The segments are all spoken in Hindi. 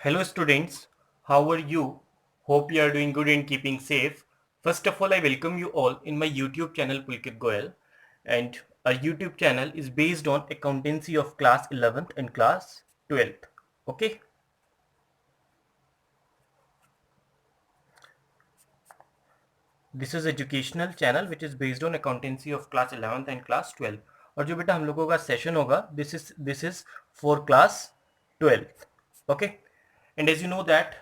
Hello students, how are you? Hope you are doing good and keeping safe. First of all, I welcome you all in my YouTube channel Pulkit Goyal, and our YouTube channel is based on accountancy of class 11th and class 12th. Okay, this is educational channel which is based on accountancy of class 11th and class 12th. और जो बेटा हम लोगों का सेशन होगा this is for class 12th. Okay, and as you know that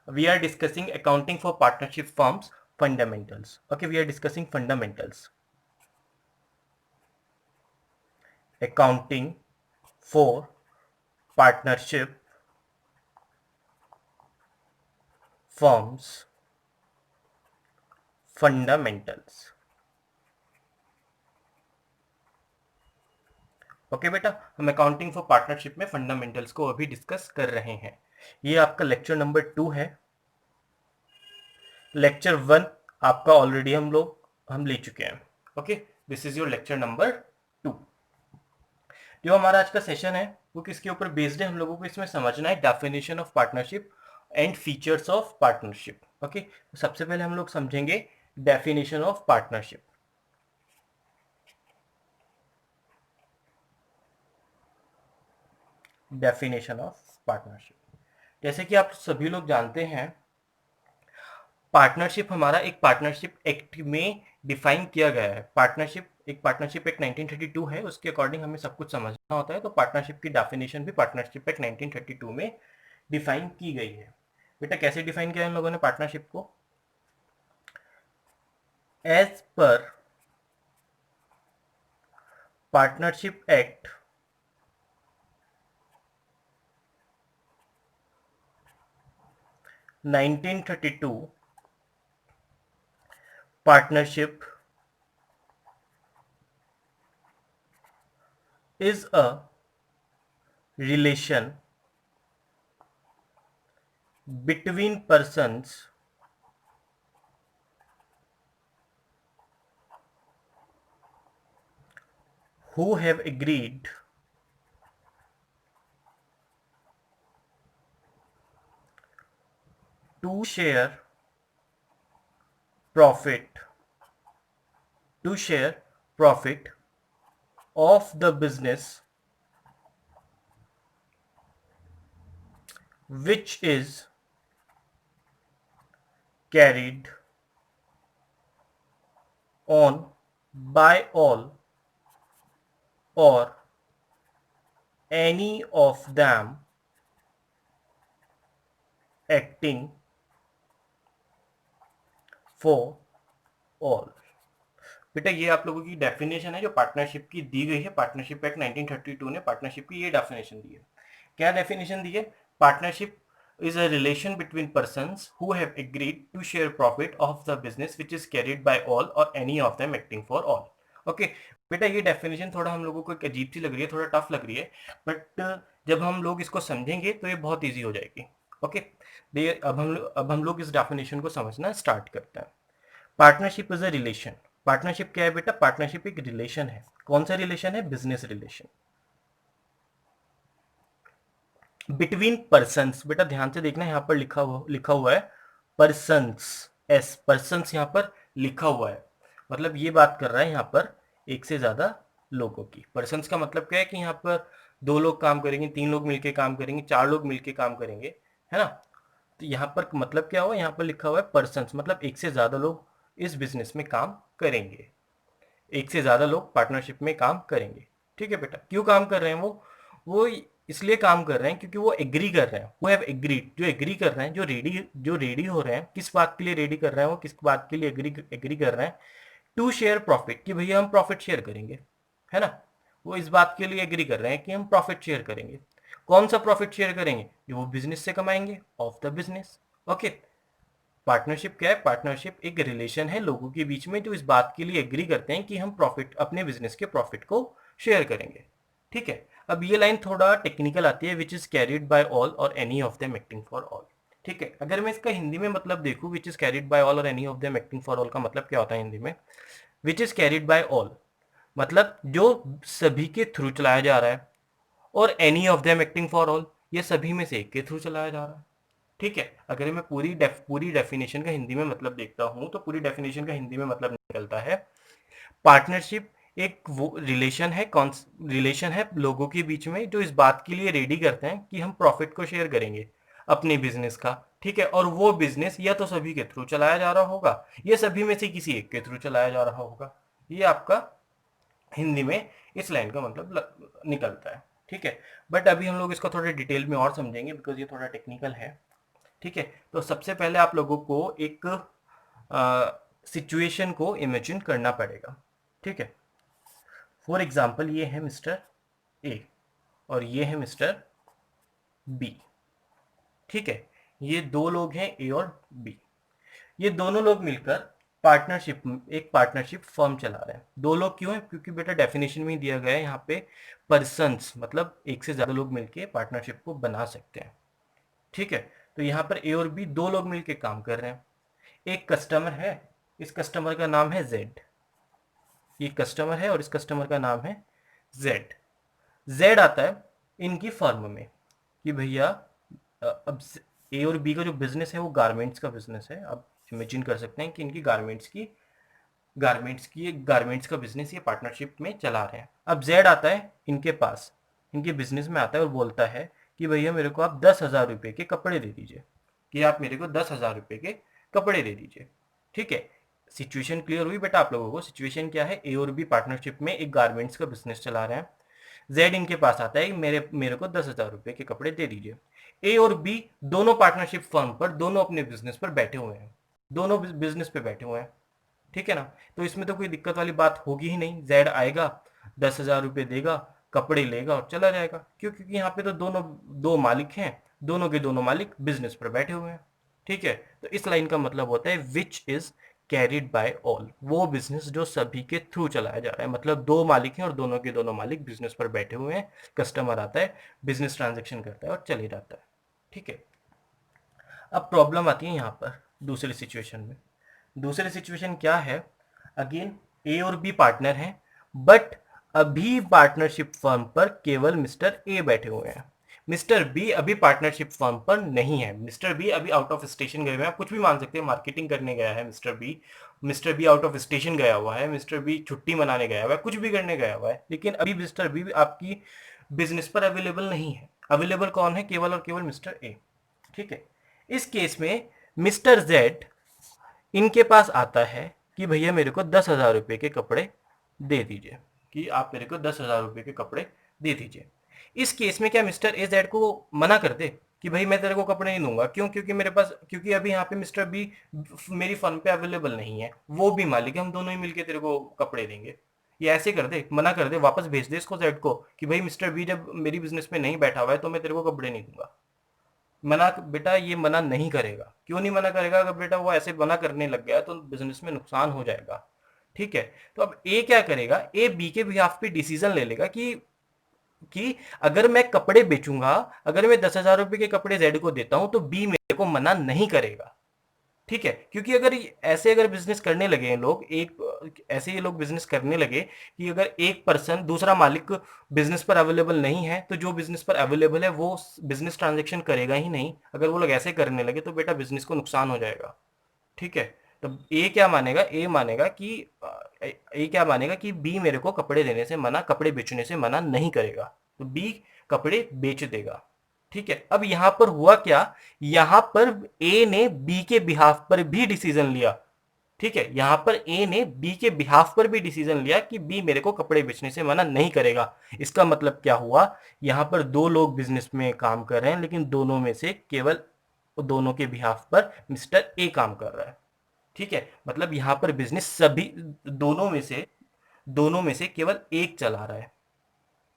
we are discussing accounting for partnership firms fundamentals. Okay, we are discussing fundamentals. Accounting for partnership firms fundamentals. Okay बेटा, हम अकाउंटिंग फॉर पार्टनरशिप में फंडामेंटल्स को अभी डिस्कस कर रहे हैं. ये आपका लेक्चर नंबर 2 है. लेक्चर 1 आपका ऑलरेडी हम ले चुके हैं. Okay, this is your lecture number 2. जो हमारा आज का सेशन है वो किसके ऊपर बेस्ड है, हम लोगों को इसमें समझना है definition of partnership and features of partnership. Okay, सबसे पहले हम लोग समझेंगे definition of partnership. Definition of partnership, जैसे कि आप सभी लोग जानते हैं, पार्टनरशिप हमारा एक पार्टनरशिप एक्ट में डिफाइन किया गया है. एक पार्टनरशिप एक्ट 1932 है, उसके अकॉर्डिंग हमें सब कुछ समझना होता है. तो पार्टनरशिप की डेफिनेशन भी पार्टनरशिप एक्ट 1932 में डिफाइन की गई है. बेटा कैसे डिफाइन किया इन लोगों ने पार्टनरशिप को? As per partnership act 1932, partnership is a relation between persons who have agreed to share profit of the business which is carried on by all or any of them acting for all. बेटा ये आप लोगों की डेफिनेशन है जो पार्टनरशिप की दी गई है. पार्टनरशिप एक्ट 1932 ने पार्टनरशिप की ये डेफिनेशन दी है. क्या डेफिनेशन दी है? Partnership is a relation between persons who have agreed to share profit of the business which is carried by all or any of them acting for all. Okay बेटा, ये डेफिनेशन थोड़ा हम लोगों को एक अजीब सी लग रही है, थोड़ा टफ लग रही है, बट जब हम लोग इसको समझेंगे तो ये बहुत ईजी हो जाएगी. ओके, अब हम लोग इस डेफिनेशन को समझना स्टार्ट करते हैं. Partnership is a relation. Partnership क्या है बेटा? पार्टनरशिप एक रिलेशन है. कौन सा रिलेशन है? Business relation between persons. बेटा ध्यान से देखना, यहाँ पर लिखा हुआ है पर्सन्स. पर्सन्स यहाँ पर लिखा हुआ है, मतलब ये बात कर रहा है यहाँ पर एक से ज्यादा लोगों की. पर्सन्स का मतलब क्या है कि यहाँ पर 2 लोग काम करेंगे, 3 लोग मिलके काम करेंगे, 4 लोग मिलके काम करेंगे, है ना. तो यहाँ पर मतलब क्या हुआ? यहाँ पर लिखा हुआ है पर्सन्स, मतलब एक से ज्यादा लोग इस बिजनेस में काम करेंगे. एक से ज्यादा लोग पार्टनरशिप में काम करेंगे. ठीक है बेटा, क्यों काम कर रहे हैं वो इसलिए काम कर रहे हैं क्योंकि वो एग्री कर रहे हैं. वो हैव एग्रीड, जो एग्री कर रहे हैं, जो रेडी हो रहे हैं. किस बात के लिए रेडी कर रहे हैं? वो किस बात के लिए एग्री कर रहे हैं? टू शेयर प्रॉफिट, कि भैया हम प्रॉफिट शेयर करेंगे, है ना. वो इस बात के लिए एग्री कर रहे हैं कि हम प्रॉफिट शेयर करेंगे. कौन सा प्रॉफिट शेयर करेंगे? जो वो बिजनेस से कमाएंगे, of the business. Okay, partnership क्या है? पार्टनरशिप एक रिलेशन है लोगों के बीच में जो इस बात के लिए एग्री करते हैं कि हम प्रॉफिट, अपने बिजनेस के प्रॉफिट को शेयर करेंगे. ठीक है, अब ये लाइन थोड़ा टेक्निकल आती है, which is carried by all और any of them acting for all. ठीक है, अगर मैं इसका हिंदी में मतलब देखूं, which is carried by all और any of them acting for all का मतलब क्या होता है हिंदी में? Which is carried by all मतलब जो सभी के थ्रू चलाया जा रहा है, और any of them acting for all ये सभी में से एक के थ्रू चलाया जा रहा है। ठीक है, अगर मैं पूरी डेफिनेशन का हिंदी में मतलब देखता हूं तो पूरी डेफिनेशन का हिंदी में मतलब निकलता है, पार्टनरशिप एक वो रिलेशन है लोगों के बीच में जो इस बात के लिए रेडी करते हैं कि हम प्रॉफिट को शेयर करेंगे अपने बिजनेस का। ठीक है, और वो बिजनेस या तो सभी के थ्रू चलाया जा रहा होगा या सभी में से किसी एक के थ्रू चलाया जा रहा होगा। ये आपका हिंदी में इस लाइन का मतलब निकलता है। ठीक है, बट अभी हम लोग इसको थोड़े डिटेल में और समझेंगे बिकॉज ये थोड़ा टेक्निकल है। ठीक है, तो सबसे पहले आप लोगों को एक सिचुएशन को इमेजिन करना पड़ेगा। ठीक है, फॉर एग्जाम्पल ये है मिस्टर ए और ये है मिस्टर बी। ठीक है, ये दो लोग हैं ए और बी। ये दोनों लोग मिलकर एक पार्टनरशिप फर्म चला रहे हैं। दो लोग क्यों है? क्योंकि बेटा डेफिनेशन में ही दिया गया है यहाँ पे पर्सन्स मतलब एक से ज्यादा लोग मिलके पार्टनरशिप को बना सकते हैं। ठीक है, तो यहाँ पर ए और बी दो लोग मिलके काम कर रहे हैं। एक कस्टमर है, इस कस्टमर का नाम है जेड। ये कस्टमर है और इस कस्टमर का नाम है जेड। जेड आता है इनकी फर्म में कि भैया अब ए और बी का जो बिजनेस है वो गारमेंट्स का बिजनेस है। अब इमेजिन कर सकते हैं कि इनकी गारमेंट्स का बिजनेस ये पार्टनरशिप में चला रहे हैं। अब जेड आता है इनके पास, इनके बिजनेस में आता है और बोलता है कि भैया मेरे को आप 10,000 रुपये के कपड़े दे दीजिए, कि आप मेरे को 10,000 रुपये के कपड़े दे दीजिए। ठीक है, सिचुएशन क्लियर हुई बेटा आप लोगों को? सिचुएशन क्या है, ए और बी पार्टनरशिप में एक गारमेंट्स का बिजनेस चला रहे हैं। जेड इनके पास आता है मेरे मेरे को 10,000 रुपये के कपड़े दे दीजिए। ए और बी दोनों पार्टनरशिप फर्म पर, दोनों अपने बिजनेस पर बैठे हुए हैं, दोनों बिजनेस पे बैठे हुए हैं। ठीक है ना, तो इसमें तो कोई दिक्कत वाली बात होगी ही नहीं। जेड आएगा, 10,000 रुपये देगा, कपड़े लेगा और चला जाएगा। क्यों? क्योंकि यहाँ पे तो दोनों दो मालिक हैं, दोनों के दोनों मालिक बिजनेस पर बैठे हुए हैं। ठीक है, तो इस लाइन का मतलब होता है which is carried by all, वो बिजनेस जो सभी के थ्रू चलाया जा रहा है। मतलब दो मालिक हैं और दोनों के दोनों मालिक बिजनेस पर बैठे हुए हैं। कस्टमर आता है, बिजनेस ट्रांजेक्शन करता है और चले जाता है। ठीक है, अब प्रॉब्लम आती है यहाँ पर दूसरी सिचुएशन में। दूसरी सिचुएशन क्या है? अगेन ए और बी पार्टनर हैं, बट अभी पार्टनरशिप फर्म पर केवल मिस्टर ए बैठे हुए हैं। मिस्टर बी अभी पार्टनरशिप फर्म पर नहीं है। मिस्टर बी अभी आउट ऑफ स्टेशन गए हुए हैं। आप कुछ भी मान सकते हैं, मार्केटिंग करने गया है mister be out of station गया हुआ है, मिस्टर बी छुट्टी मनाने गया हुआ है, कुछ भी करने गया हुआ है, लेकिन अभी मिस्टर बी आपकी बिजनेस पर अवेलेबल नहीं है। अवेलेबल कौन है? केवल और केवल मिस्टर ए। ठीक है, इस केस में मिस्टर जेड इनके पास आता है कि भैया मेरे को 10,000 रुपये के कपड़े दे दीजिए, कि आप मेरे को 10,000 रुपये के कपड़े दे दीजिए। इस केस में क्या मिस्टर ए जेड को मना कर दे कि भाई मैं तेरे को कपड़े नहीं दूंगा? क्यों? क्योंकि अभी यहाँ पे मिस्टर बी मेरी फर्म पे अवेलेबल नहीं है, वो भी मालिक है, हम दोनों ही मिलके तेरे को कपड़े देंगे। ये ऐसे कर दे, मना कर दे, वापस भेज दे इसको जेड को कि भाई मिस्टर बी जब मेरी बिजनेस में नहीं बैठा हुआ है तो मैं तेरे को कपड़े नहीं दूंगा। मना बेटा ये मना नहीं करेगा। क्यों नहीं मना करेगा? अगर बेटा वो ऐसे मना करने लग गया तो बिजनेस में नुकसान हो जाएगा। ठीक है, तो अब ए क्या करेगा? ए बी के बिहाफ पे डिसीजन ले लेगा कि अगर मैं कपड़े बेचूंगा, अगर मैं 10,000 रुपए के कपड़े जेड को देता हूं तो बी मेरे को मना नहीं करेगा। ठीक है, क्योंकि अगर बिजनेस करने लगे हैं लोग, ऐसे ये लोग बिजनेस करने लगे कि अगर एक पर्सन दूसरा मालिक बिजनेस पर अवेलेबल नहीं है तो जो बिजनेस पर अवेलेबल है वो बिजनेस ट्रांजेक्शन करेगा ही नहीं। अगर वो लोग ऐसे करने लगे तो बेटा बिजनेस को नुकसान हो जाएगा। ठीक है, तो ए क्या मानेगा कि बी मेरे को कपड़े बेचने से मना नहीं करेगा, तो बी कपड़े बेच देगा। ठीक है, अब यहां पर हुआ क्या? यहां पर ए ने बी के बिहाफ पर भी डिसीजन लिया। ठीक है, यहां पर ए ने बी के बिहाफ पर भी डिसीजन लिया कि बी मेरे को कपड़े बेचने से मना नहीं करेगा। इसका मतलब क्या हुआ? यहां पर दो लोग बिजनेस में काम कर रहे हैं, लेकिन दोनों में से केवल दोनों के बिहाफ पर मिस्टर ए काम कर रहा है। ठीक है, मतलब यहां पर बिजनेस सभी दोनों में से केवल एक चला रहा है।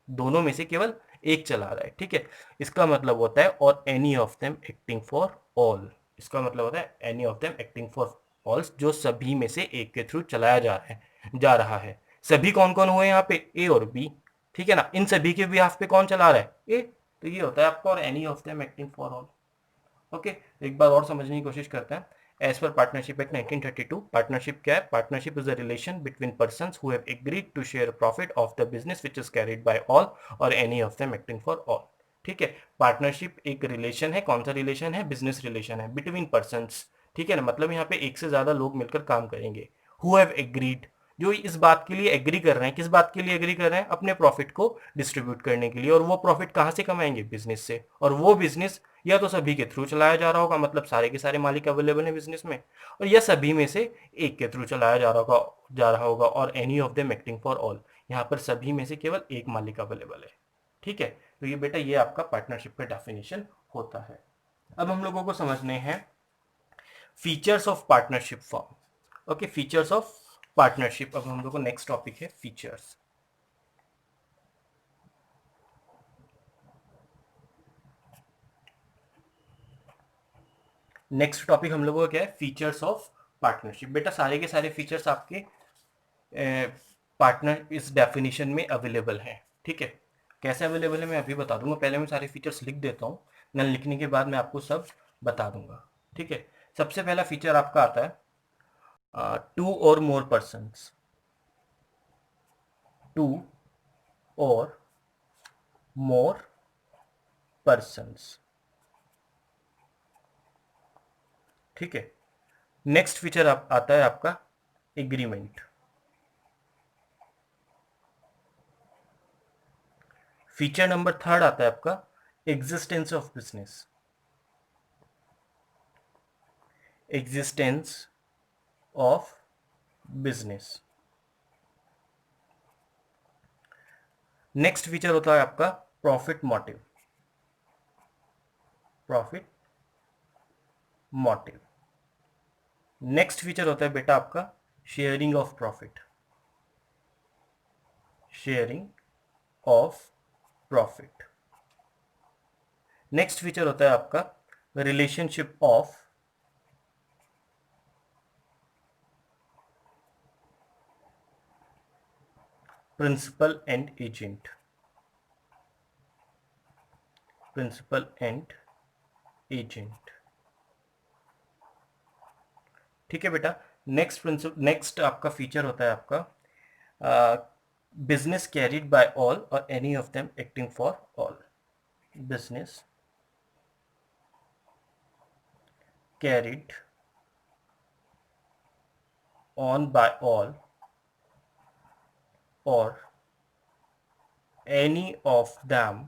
दोनों में से केवल एक चला रहा है। ठीक है, इसका मतलब होता है और any of them acting for all. इसका मतलब होता है any of them acting for all, जो सभी में से एक के थ्रू चलाया जा रहा है। सभी कौन कौन हुए यहाँ पे? ए और बी। ठीक है ना, इन सभी के बिहाफ पे कौन चला रहा है? ए। तो ये होता है आपका और any of them acting for all. Okay, एक बार और समझने की कोशिश करते हैं। As per partnership act 1932, partnership क्या है? Partnership is a relation between persons who have agreed to share profit of the business which is carried by all और any of them acting for all. ठीक है। पार्टनरशिप एक रिलेशन है, कौन सा रिलेशन है, बिजनेस रिलेशन है बिटवीन पर्सन्स, ठीक है ना, मतलब यहाँ पे एक से ज्यादा लोग मिलकर काम करेंगे। हु हैव एग्रीड, जो इस बात के लिए एग्री कर रहे हैं, किस बात के लिए एग्री कर रहे हैं, अपने प्रॉफिट को डिस्ट्रीब्यूट करने के लिए, और वो प्रॉफिट कहाँ से कमाएंगे, बिजनेस से, और वो बिजनेस या तो सभी के थ्रू चलाया जा रहा होगा, मतलब सारे के सारे मालिक अवेलेबल हैं बिजनेस में, और या सभी में से एक के थ्रू चलाया जा रहा होगा, और any of them acting for all, यहाँ पर सभी में से केवल एक मालिक अवेलेबल है, ठीक है। तो ये बेटा ये आपका पार्टनरशिप का डेफिनेशन होता है। अब हम लोगों को समझने हैं features of partnership form. Okay, features of partnership, अब हम लोग को नेक्स्ट टॉपिक है फीचर्स। नेक्स्ट टॉपिक हम लोगों का क्या है, फीचर्स ऑफ पार्टनरशिप। बेटा सारे के सारे फीचर्स आपके पार्टनर इस डेफिनेशन में अवेलेबल हैं, ठीक है। कैसे अवेलेबल है मैं अभी बता दूंगा, पहले मैं सारे फीचर्स लिख देता हूँ, न लिखने के बाद मैं आपको सब बता दूंगा, ठीक है। सबसे पहला फीचर आपका आता है टू और मोर पर्सन्स, टू और मोर पर्सन्स, ठीक है। नेक्स्ट फीचर आता है आपका एग्रीमेंट। फीचर नंबर थर्ड आता है आपका existence of business, existence of business. Next feature होता है आपका profit motive, profit motive. Next feature होता है बेटा आपका sharing of profit, sharing of profit. Next feature होता है आपका relationship of principal and agent, principal and agent, ठीक है बेटा। नेक्स्ट आपका फीचर होता है आपका बिजनेस कैरिड बाय ऑल और any of them acting for all, business carried on by all और any of them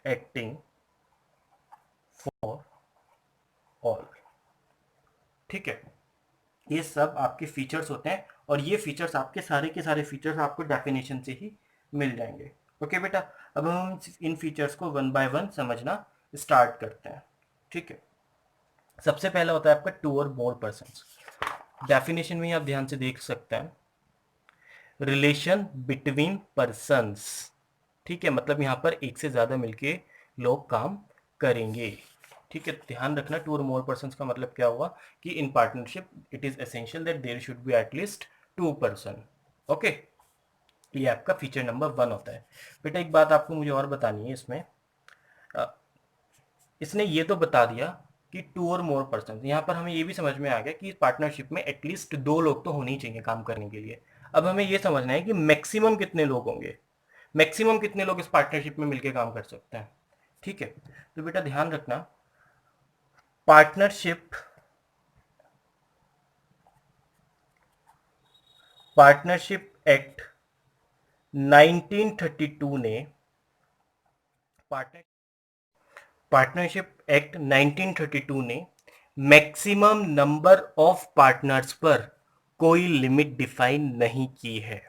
acting for all, ठीक है। ये सब आपके फीचर्स होते हैं, और ये फीचर्स आपके सारे के सारे फीचर्स आपको डेफिनेशन से ही मिल जाएंगे। ओके बेटा, अब हम इन फीचर्स को वन बाय वन समझना स्टार्ट करते हैं, ठीक है। सबसे पहला होता है आपका टू और मोर पर्सन्स। डेफिनेशन में आप ध्यान से देख सकते हैं, रिलेशन बिटवीन पर्सन्स, ठीक है, मतलब यहाँ पर एक से ज्यादा मिलके लोग काम करेंगे, ठीक है। ध्यान रखना, टू और मोर पर्सन्स का मतलब क्या हुआ कि in partnership it is essential that there should be at least two person, okay. ये आपका फीचर नंबर वन होता है। बेटा एक बात आपको मुझे और बतानी है इसमें, इसने ये तो बता दिया कि टू और मोर पर्सन, यहाँ पर हमें ये भी समझ में आ गया कि पार्टनरशिप में एटलीस्ट दो लोग तो होने ही चाहिए काम करने के लिए। अब हमें ये समझना है कि मैक्सिमम कितने लोग होंगे, मैक्सिमम कितने लोग इस पार्टनरशिप में मिलकर काम कर सकते हैं, ठीक है। तो बेटा ध्यान रखना, पार्टनरशिप पार्टनरशिप एक्ट 1932 ने पार्टनरशिप एक्ट 1932 ने मैक्सिमम नंबर ऑफ पार्टनर्स पर कोई लिमिट डिफाइन नहीं की है,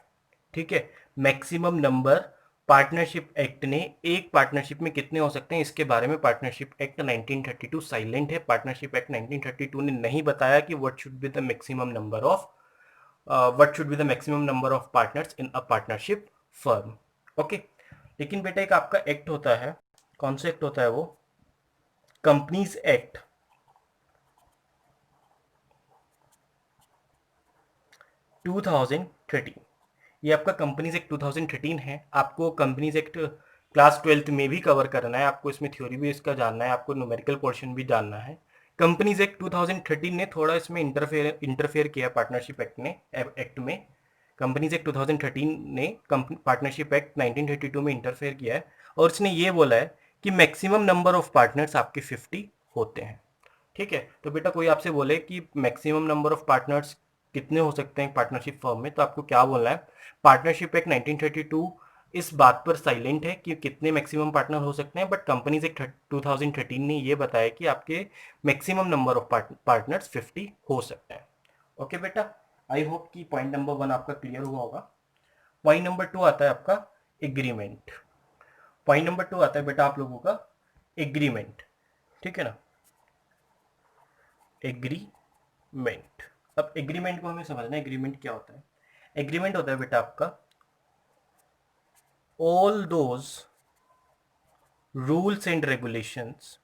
ठीक है। मैक्सिमम नंबर पार्टनरशिप एक्ट ने एक पार्टनरशिप में कितने हो सकते हैं इसके बारे में पार्टनरशिप एक्ट 1932 साइलेंट है। पार्टनरशिप एक्ट 1932 ने नहीं बताया कि what should be the maximum number of partners in a partnership firm, okay. लेकिन बेटा एक आपका एक्ट होता है, कौन सा एक्ट होता है वो, कंपनीज एक्ट 2013। ये आपका कंपनीज एक्ट 2013 है। आपको कंपनीज एक्ट क्लास 12th में भी कवर करना है, आपको इसमें थ्योरी भी इसका जानना है, आपको न्यूमेरिकल पोर्शन भी जानना है। कंपनीज एक्ट 2013 ने थोड़ा इसमें इंटरफेयर किया पार्टनरशिप एक्ट में, कंपनीज एक्ट 2013 ने पार्टनरशिप एक्ट 1932 में इंटरफेयर किया है और उसने ये बोला है कि मैक्सिमम नंबर ऑफ पार्टनर्स आपके 50 होते हैं। ठीक है, तो बेटा कोई आपसे बोले कि मैक्सिमम नंबर ऑफ पार्टनर्स कितने हो सकते हैं पार्टनरशिप फर्म में, तो आपको क्या बोलना है? पार्टनरशिप एक्ट 1932 इस बात पर साइलेंट है कि कितने मैक्सिमम पार्टनर हो सकते हैं, बट कंपनीज एक्ट 2013 ने ये बताया कि आपके मैक्सिमम नंबर ऑफ पार्टनर्स 50 हो सकते हैं। ओके बेटा, आई होप कि पॉइंट नंबर 1 आपका क्लियर हुआ होगा। पॉइंट नंबर 2 आता है आपका एग्रीमेंट। पॉइंट नंबर 2 आता है बेटा आप लोगों का एग्रीमेंट। ठीक है ना, एग्रीमेंट। अब एग्रीमेंट को हमें समझना है, एग्रीमेंट क्या होता है। एग्रीमेंट होता है बेटा आपका all those rules and regulations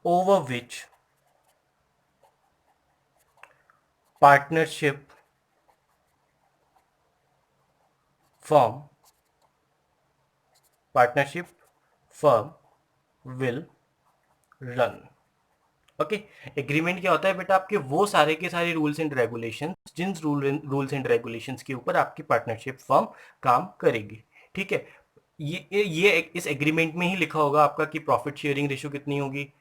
over which partnership firm will run। Okay, agreement क्या होता है बेटा? आपके वो सारे के सारे रूल्स एंड रेगुलेशंस, जिन रूल्स एंड रेगुलेशंस के ऊपर आपकी पार्टनरशिप फर्म काम करेगी। ठीक है, ये इस एग्रीमेंट में ही लिखा होगा आपका कि प्रॉफिट शेयरिंग रेशियो कितनी होगी,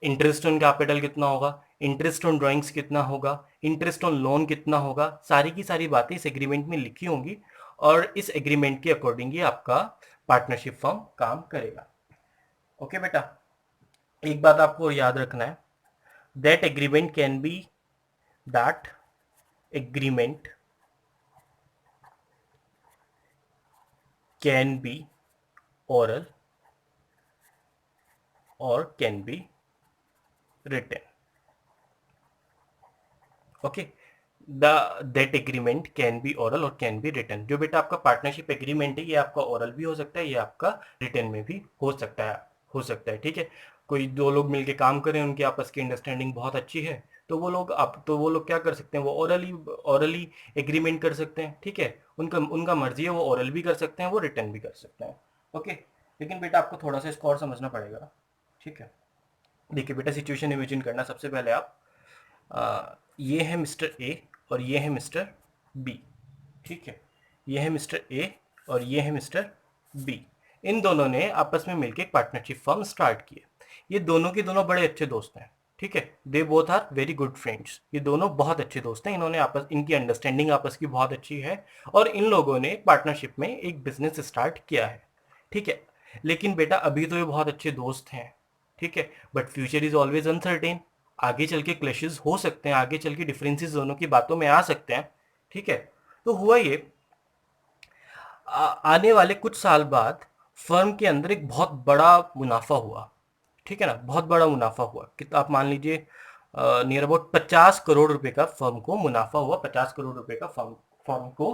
इंटरेस्ट ऑन कैपिटल कितना होगा, इंटरेस्ट ऑन ड्राइंग्स कितना होगा, इंटरेस्ट ऑन लोन कितना होगा, सारी की सारी बातें इस एग्रीमेंट में लिखी होंगी और इस एग्रीमेंट के अकॉर्डिंग ही आपका पार्टनरशिप फर्म काम करेगा। ओके बेटा, एक बात आपको याद रखना है, that agreement can be that agreement can be oral or can be written। Okay, that agreement can be oral और कैन बी रिटन। जो बेटा आपका पार्टनरशिप एग्रीमेंट है ये आपका ओरल भी हो सकता है, ये आपका रिटन में भी हो सकता है। ठीक है, कोई दो लोग मिलके काम करें, उनकी आपस की अंडरस्टैंडिंग बहुत अच्छी है, तो वो लोग क्या कर सकते हैं, वो ओरली एग्रीमेंट कर सकते हैं। ठीक है, उनका उनका मर्जी है, वो ओरल भी कर सकते हैं, वो रिटन भी कर सकते हैं। ओके, लेकिन बेटा आपको थोड़ा सा इसको और समझना पड़ेगा। ठीक है, देखिए बेटा, सिचुएशन इमेजिन करना। सबसे पहले आप ये है मिस्टर ए और ये है मिस्टर बी। ठीक है, ये है मिस्टर ए और ये है मिस्टर बी। इन दोनों ने आपस में मिलकर एक पार्टनरशिप फर्म स्टार्ट की है। ये दोनों के दोनों बड़े अच्छे दोस्त हैं। ठीक है, they both are very good friends. ये दोनों बहुत अच्छे दोस्त हैं, इनकी अंडरस्टैंडिंग आपस की बहुत अच्छी है और इन लोगों ने पार्टनरशिप में एक बिजनेस स्टार्ट किया है। ठीक है, लेकिन बेटा अभी तो ये बहुत अच्छे दोस्त हैं। ठीक है, but future is always uncertain. आगे चल के क्लैशेस हो सकते हैं, आगे चल के डिफरेंसेस दोनों की बातों में आ सकते हैं। ठीक है, तो हुआ ये, आने वाले कुछ साल बाद फर्म के अंदर एक बहुत बड़ा मुनाफा हुआ। ठीक है ना, बहुत बड़ा मुनाफा हुआ कि आप मान लीजिए नियर अबाउट 50 करोड़ रुपए का फर्म को मुनाफा हुआ, 50 करोड़ रुपए का फर्म को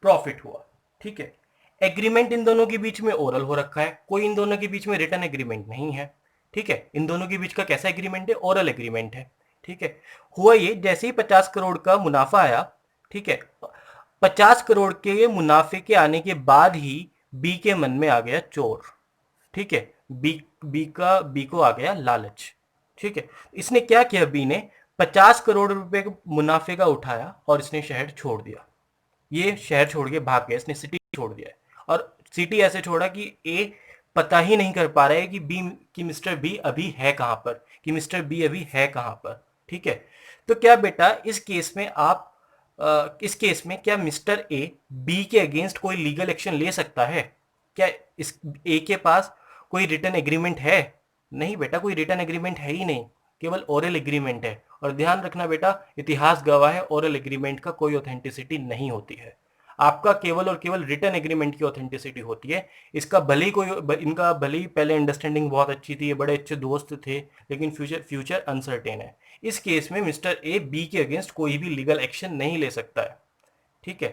प्रॉफिट हुआ। ठीक है, एग्रीमेंट इन दोनों के बीच में ओरल हो रखा है, कोई इन दोनों के बीच में रिटन एग्रीमेंट नहीं है। ठीक है, इन दोनों के बीच का कैसा एग्रीमेंट है? ओरल एग्रीमेंट है। ठीक है, हुआ ये, जैसे ही 50 करोड़ का मुनाफा आया, ठीक है, 50 करोड़ के मुनाफे के आने के बाद ही बी के मन में आ गया चोर। ठीक है, बी को आ गया लालच। ठीक है, इसने क्या किया, बी ने 50 करोड़ रुपए के मुनाफे का उठाया और इसने शहर छोड़ दिया। ये शहर छोड़ के भाग गया, इसने सिटी छोड़ दिया है और सिटी ऐसे छोड़ा कि ए पता ही नहीं कर पा रहा है कि मिस्टर बी अभी है कहां पर, कि मिस्टर बी अभी है कहां पर। ठीक है, तो क्या बेटा इस केस में क्या मिस्टर ए बी के अगेंस्ट कोई लीगल एक्शन ले सकता है? क्या इस ए के पास कोई रिटन एग्रीमेंट है? नहीं बेटा, कोई रिटन एग्रीमेंट है ही नहीं, केवल ओरल एग्रीमेंट है। और ध्यान रखना बेटा, इतिहास गवाह है, ओरल एग्रीमेंट का कोई ऑथेंटिसिटी नहीं होती है। आपका केवल और केवल रिटन एग्रीमेंट की ऑथेंटिसिटी होती है। इनका भले ही पहले अंडरस्टैंडिंग बहुत अच्छी थी, ये बड़े अच्छे दोस्त थे, लेकिन फ्यूचर अनसर्टेन है। इस केस में मिस्टर ए बी के अगेंस्ट कोई भी लीगल एक्शन नहीं ले सकता है। ठीक है,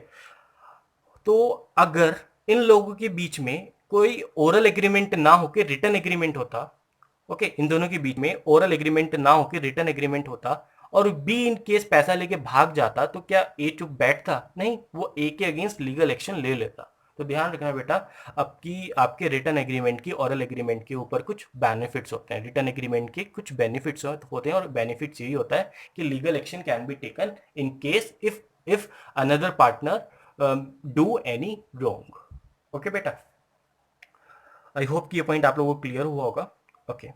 तो अगर इन लोगों के बीच में कोई ओरल एग्रीमेंट ना होकर रिटन एग्रीमेंट होता, ओके, इन दोनों के बीच में ओरल एग्रीमेंट ना होकर रिटन एग्रीमेंट होता और बी इन केस पैसा लेके भाग जाता, तो क्या ए चुप बैठता? नहीं, वो ए के अगेंस्ट लीगल एक्शन ले लेता। तो ध्यान रखना बेटा, आपकी आपके रिटर्न एग्रीमेंट की ओरल एग्रीमेंट के ऊपर कुछ बेनिफिट्स होते हैं, रिटर्न एग्रीमेंट के कुछ बेनिफिट्स होते हैं, और बेनिफिट्स यही होता है कि legal action can be taken in case if another partner do any wrong. Okay बेटा, आई होप कि ये पॉइंट आप लोगों को क्लियर हुआ होगा। ओके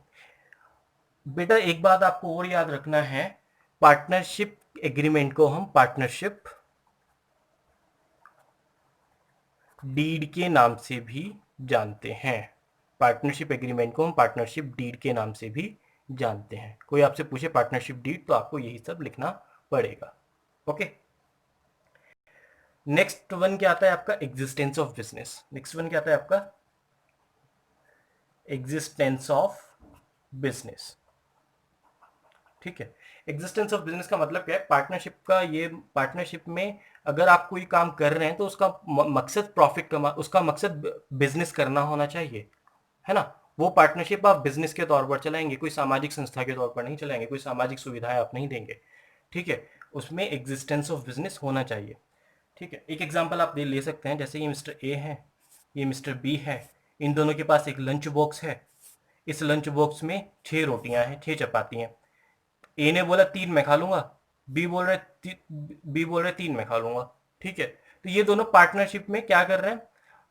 बेटा, एक बात आपको और याद रखना है, पार्टनरशिप एग्रीमेंट को हम पार्टनरशिप डीड के नाम से भी जानते हैं। पार्टनरशिप एग्रीमेंट को हम पार्टनरशिप डीड के नाम से भी जानते हैं। कोई आपसे पूछे पार्टनरशिप डीड तो आपको यही सब लिखना पड़ेगा। ओके, नेक्स्ट वन क्या आता है आपका, existence of business. Next one क्या आता है आपका, एग्जिस्टेंस ऑफ बिजनेस। ठीक है, एग्जिस्टेंस ऑफ बिजनेस का मतलब क्या है, पार्टनरशिप का, ये पार्टनरशिप में अगर आप कोई काम कर रहे हैं तो उसका मकसद प्रॉफिट कमा, उसका मकसद बिजनेस करना होना चाहिए, है ना। वो पार्टनरशिप आप बिजनेस के तौर पर चलाएंगे, कोई सामाजिक संस्था के तौर पर नहीं चलाएंगे, कोई सामाजिक सुविधाएं आप नहीं देंगे। ठीक है, उसमें एग्जिस्टेंस ऑफ बिजनेस होना चाहिए। ठीक है, एक एग्जांपल आप ले सकते हैं, जैसे ये मिस्टर ए है, ये मिस्टर बी है, इन दोनों के पास एक लंच बॉक्स है। इस लंच बॉक्स में 6 रोटियां हैं, 6 चपाती हैं। ए ने बोला 3 मैं खा लूंगा, बी बोल रहे 3 मैं खा लूंगा। ठीक है, तो ये दोनों पार्टनरशिप में क्या कर रहे हैं,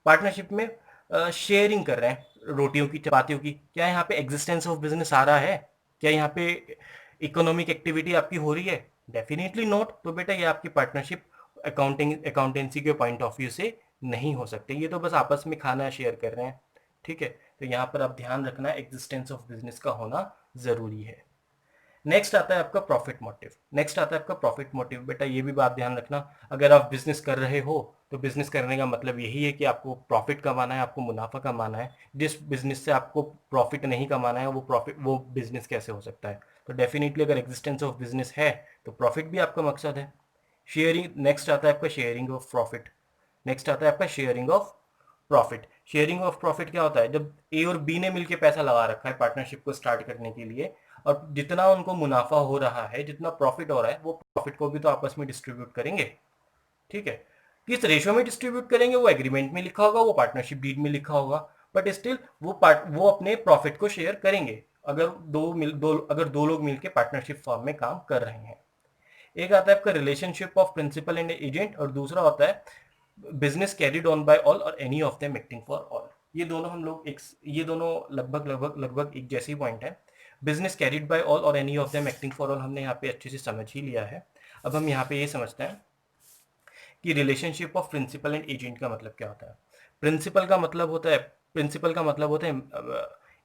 पार्टनरशिप में शेयरिंग कर रहे हैं रोटियों की, चपातियों की। क्या यहाँ पे एग्जिस्टेंस ऑफ बिजनेस आ रहा है, क्या यहाँ पे इकोनॉमिक एक्टिविटी आपकी हो रही है? Definitely not. तो बेटा ये आपकी पार्टनरशिप अकाउंटेंसी के पॉइंट ऑफ व्यू से नहीं हो सकते, ये तो बस आपस में खाना शेयर कर रहे हैं। ठीक है, तो यहाँ पर आप ध्यान रखना, एग्जिस्टेंस ऑफ बिजनेस का होना जरूरी है। नेक्स्ट आता है आपका प्रॉफिट मोटिव। नेक्स्ट आता है आपका प्रॉफिट मोटिव। बेटा ये भी बात ध्यान रखना, अगर आप बिजनेस कर रहे हो तो बिजनेस करने का मतलब यही है कि आपको प्रॉफिट कमाना है, आपको मुनाफा कमाना है। जिस बिजनेस से आपको प्रॉफिट नहीं कमाना है, वो बिजनेस कैसे हो सकता है? तो डेफिनेटली अगर एग्जिस्टेंस ऑफ बिजनेस है तो प्रॉफिट भी आपका मकसद है। शेयरिंग, नेक्स्ट आता है आपका शेयरिंग ऑफ प्रॉफिट। नेक्स्ट आता है आपका sharing of profit. Sharing of profit क्या होता है, जब ए और बी ने मिलकर पैसा लगा रखा है पार्टनरशिप को स्टार्ट करने के लिए, और जितना उनको मुनाफा हो रहा है, जितना प्रॉफिट हो रहा है, वो प्रॉफिट को भी तो आपस में डिस्ट्रीब्यूट करेंगे। ठीक है, किस रेशियो में डिस्ट्रीब्यूट करेंगे वो एग्रीमेंट में लिखा होगा, वो पार्टनरशिप डीड में लिखा होगा, बट स्टिल वो अपने प्रॉफिट को शेयर करेंगे अगर अगर दो लोग मिलकर पार्टनरशिप फॉर्म में काम कर रहे हैं। एक आता है आपका relationship of principal and agent, और दूसरा होता है business carried on by all और any of them acting for all. ये दोनों हम लोग ये दोनों लगभग एक जैसे ही पॉइंट है। बिजनेस कैरिड बाय ऑल और any of them acting for all हमने यहाँ पे अच्छे से समझ ही लिया है। अब हम यहाँ पे ये समझते हैं कि relationship of principal and agent का मतलब क्या होता है। प्रिंसिपल का मतलब होता है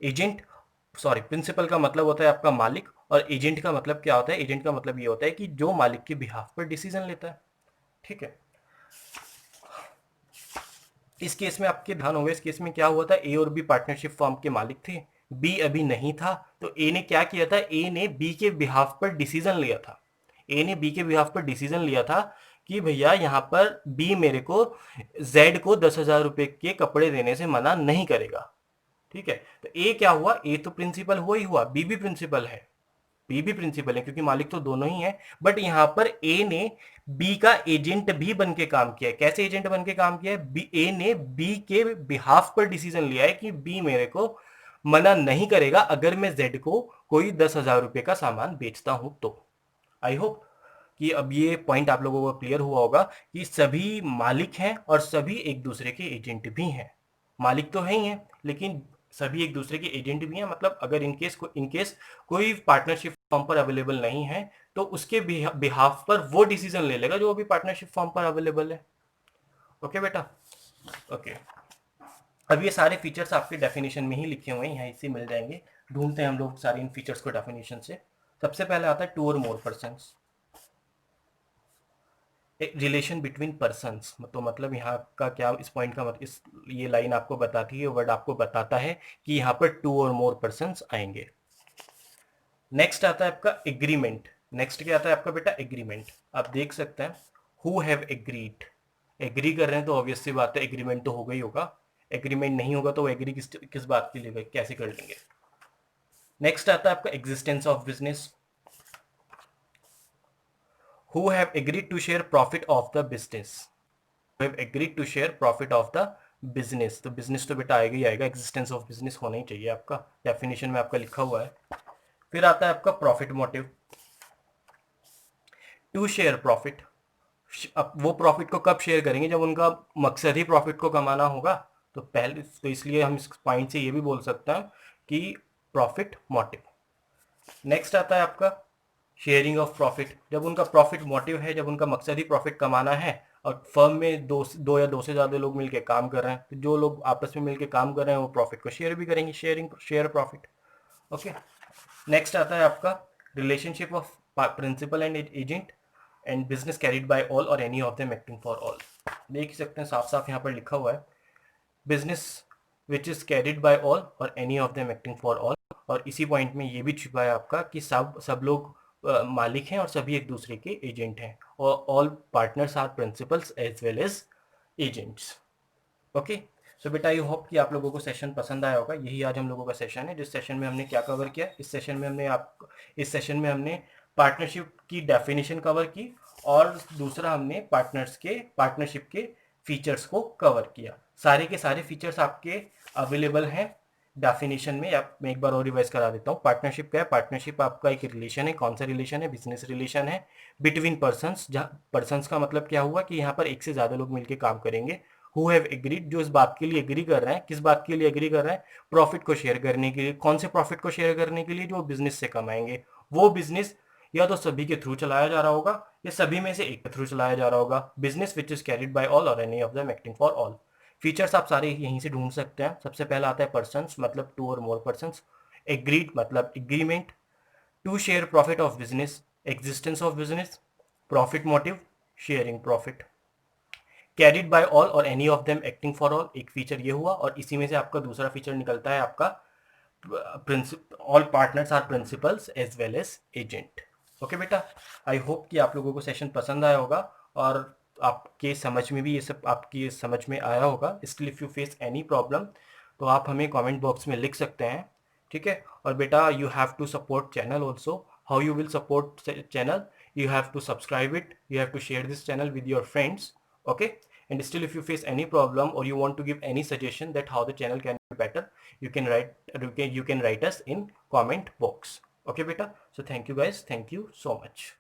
एजेंट, सॉरी, प्रिंसिपल का मतलब होता है आपका मालिक, और एजेंट का मतलब क्या होता है, एजेंट का मतलब ये होता है कि जो मालिक के बिहाफ पर डिसीजन लेता है। ठीक है, इस केस में आपके ध्यान होगा, इस केस में क्या हुआ था, ए और बी पार्टनरशिप फॉर्म के मालिक थे, बी अभी नहीं था, तो ए ने क्या किया था, ए ने बी के बिहाफ पर डिसीजन लिया था। ए ने बी के बिहाफ पर डिसीजन लिया था कि भैया यहाँ पर बी मेरे को जेड को 10,000 रुपए के कपड़े देने से मना नहीं करेगा। ठीक है, तो ए क्या हुआ, ए तो प्रिंसिपल हुआ ही हुआ, बी भी प्रिंसिपल है, बी भी प्रिंसिपल है क्योंकि मालिक तो दोनों ही है। बट यहां पर ए ने बी का एजेंट भी बन के काम किया है। कैसे एजेंट बन के काम किया है, ए ने बी के बिहाफ पर डिसीजन लिया है कि बी मेरे को मना नहीं करेगा अगर मैं जेड को कोई 10,000 रुपए का सामान बेचता हूं तो। आई होप कि अब ये पॉइंट आप लोगों को क्लियर हुआ होगा कि सभी मालिक हैं और सभी एक दूसरे के एजेंट भी हैं। मालिक तो है ही हैं, लेकिन सभी एक दूसरे के एजेंट भी हैं। मतलब अगर इनकेस कोई पार्टनरशिप फॉर्म पर अवेलेबल नहीं है तो उसके बिहाफ पर वो डिसीजन ले लेगा जो अभी पार्टनरशिप फॉर्म पर अवेलेबल है। ओके बेटा, ओके। अब ये सारे फीचर्स आपके डेफिनेशन में ही लिखे हुए हैं, यहाँ इसे मिल जाएंगे। ढूंढते हैं हम लोग सारे इन फीचर्स को डेफिनेशन से। सबसे पहले आता है 2 और more persons, relation between persons. तो मतलब यहाँ का क्या, इस पॉइंट का मतलब, इस ये लाइन आपको बताती है, वर्ड आपको बताता है कि यहाँ पर 2 और मोर पर्सन्स आएंगे। नेक्स्ट आता है आपका एग्रीमेंट। नेक्स्ट क्या आता है आपका बेटा, एग्रीमेंट। आप देख सकते हैं हु हैव एग्रीड, एग्री कर रहे हैं तो ऑब्वियस सी बात है एग्रीमेंट तो होगा ही होगा। एग्रीमेंट नहीं होगा तो वो एग्री किस बात के लिए, कैसे कर लेंगे। नेक्स्ट आता है आपका existence of business, who have agreed to share profit of the business। Have agreed to share profit of the business. तो बिजनेस तो बेटा आएगा ही आएगा, एग्जिस्टेंस ऑफ बिजनेस होना ही चाहिए आपका, डेफिनेशन में आपका लिखा हुआ है। फिर आता है आपका profit motive, to share profit. अब वो प्रॉफिट को कब शेयर करेंगे, जब उनका मकसद ही प्रॉफिट को कमाना होगा। तो पहले तो इसलिए हम इस पॉइंट से ये भी बोल सकते हैं कि प्रॉफिट मोटिव। नेक्स्ट आता है आपका शेयरिंग ऑफ प्रॉफिट। जब उनका प्रॉफिट मोटिव है, जब उनका मकसद ही प्रॉफिट कमाना है और फर्म में दो या दो से ज़्यादा लोग मिलकर काम कर रहे हैं, तो जो लोग आपस में मिलकर काम कर रहे हैं वो प्रॉफिट को शेयर भी करेंगे, शेयर प्रॉफिट। ओके। नेक्स्ट आता है आपका relationship of principal and agent and business carried by all और any of them acting for all. देख ही सकते हैं साफ साफ यहाँ पर लिखा हुआ है business which is carried by all और any of them acting for all. और इसी पॉइंट में ये भी छुपा है आपका कि सब लोग मालिक हैं और सभी एक दूसरे के एजेंट हैं, और all partners are principals as well as agents. Okay. So बेटा आई होप कि आप लोगों को सेशन पसंद आया होगा। यही आज हम लोगों का सेशन है, जिस सेशन में हमने क्या कवर किया, इस सेशन में हमने पार्टनरशिप की डेफिनेशन कवर की, और दूसरा हमने पार्टनरशिप के फीचर्स को कवर किया। सारे के सारे फीचर्स आपके अवेलेबल हैं डेफिनेशन में। मैं एक बार और रिवाइज करा देता हूँ। पार्टनरशिप क्या है? पार्टनरशिप आपका एक रिलेशन है। कौन सा रिलेशन है? बिजनेस रिलेशन है बिटवीन पर्सन्स। जहाँ पर्सन्स का मतलब क्या हुआ कि यहाँ पर एक से ज़्यादा लोग मिलकर काम करेंगे। हु हैव एग्रीड, जो इस बात के लिए एग्री कर रहे हैं। किस बात के लिए एग्री कर रहे हैं? प्रॉफिट को शेयर करने के लिए। कौन से प्रॉफिट को शेयर करने के लिए? जो बिजनेस से कमाएंगे। वो बिजनेस या तो सभी के थ्रू चलाया जा रहा होगा या सभी में से एक के थ्रू चलाया जा रहा होगा। Business which is carried by all और any of them acting for all. Features आप सारे यहीं से ढूंढ सकते हैं। सबसे पहला आता है पर्सन्स, मतलब टू और मोर पर्सन्स। एग्रीड मतलब agreement. To share profit of business, existence of business. Profit motive, sharing profit. Carried by all और any of them acting for all, एक फीचर ये हुआ। और इसी में से आपका दूसरा फीचर निकलता है आपका all partners are principals as well as agent. Okay बेटा, आई होप कि आप लोगों को सेशन पसंद आया होगा और आपके समझ में भी ये सब आपकी समझ में आया होगा। Still if you face any problem तो आप हमें कमेंट बॉक्स में लिख सकते हैं, ठीक है। और बेटा you have to support channel also. How you will support channel? You have to subscribe it, you have to share this channel with your friends, okay. And still if you face any problem or you want to give any suggestion that how the channel can be better, you can write us in comment box, okay beta. So thank you guys, thank you so much.